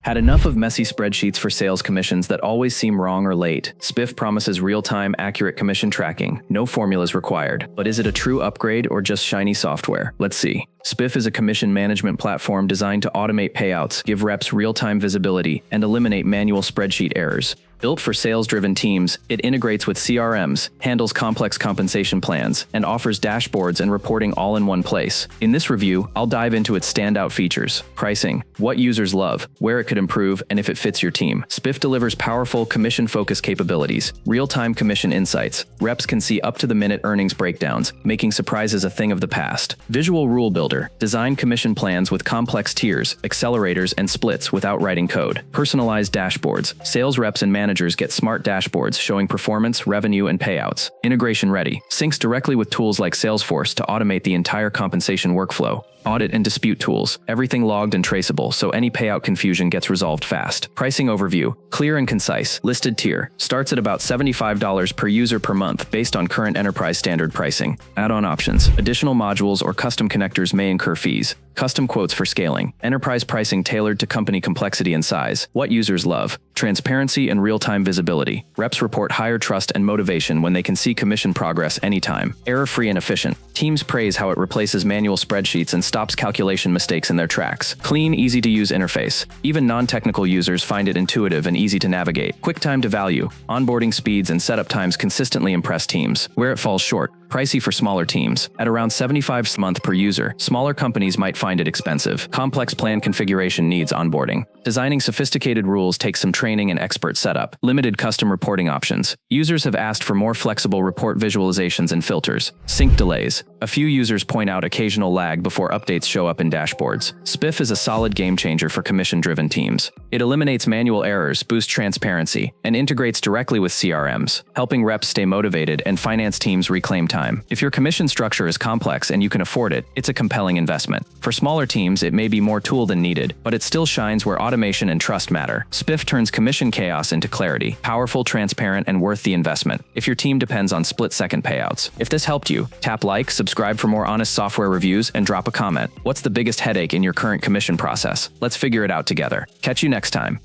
Had enough of messy spreadsheets for sales commissions that always seem wrong or late? Spiff promises real-time, accurate commission tracking. No formulas required. But is it a true upgrade or just shiny software? Let's see. Spiff is a commission management platform designed to automate payouts, give reps real-time visibility, and eliminate manual spreadsheet errors. Built for sales-driven teams, it integrates with CRMs, handles complex compensation plans, and offers dashboards and reporting all in one place. In this review, I'll dive into its standout features, pricing, what users love, where it could improve, and if it fits your team. Spiff delivers powerful commission-focused capabilities, real-time commission insights. Reps can see up-to-the-minute earnings breakdowns, making surprises a thing of the past. Visual Rule Builder. Design commission plans with complex tiers, accelerators, and splits without writing code. Personalized dashboards. Sales reps and managers get smart dashboards showing performance, revenue, and payouts. Integration ready. Syncs directly with tools like Salesforce to automate the entire compensation workflow. Audit and dispute tools. Everything logged and traceable, so any payout confusion gets resolved fast. Pricing overview. Clear and concise. Listed tier. Starts at about $75 per user per month based on current enterprise standard pricing. Add-on options. Additional modules or custom connectors may incur fees. Custom quotes for scaling. Enterprise pricing tailored to company complexity and size. What users love. Transparency and real-time visibility. Reps report higher trust and motivation when they can see commission progress anytime. Error-free and efficient. Teams praise how it replaces manual spreadsheets and stops calculation mistakes in their tracks. Clean, easy-to-use interface. Even non-technical users find it intuitive and easy to navigate. Quick time to value. Onboarding speeds and setup times consistently impress teams. Where it falls short. Pricey for smaller teams. At around $75 a month per user, smaller companies might find it expensive. Complex plan configuration needs onboarding. Designing sophisticated rules takes some training and expert setup. Limited custom reporting options. Users have asked for more flexible report visualizations and filters. Sync delays. A few users point out occasional lag before updates show up in dashboards. Spiff is a solid game changer for commission-driven teams. It eliminates manual errors, boosts transparency, and integrates directly with CRMs, helping reps stay motivated and finance teams reclaim time. If your commission structure is complex and you can afford it, it's a compelling investment. For smaller teams, it may be more tool than needed, but it still shines where automation and trust matter. Spiff turns commission chaos into clarity, powerful, transparent, and worth the investment. If your team depends on split-second payouts. If this helped you, tap like, subscribe for more honest software reviews, and drop a comment. What's the biggest headache in your current commission process? Let's figure it out together. Catch you next time.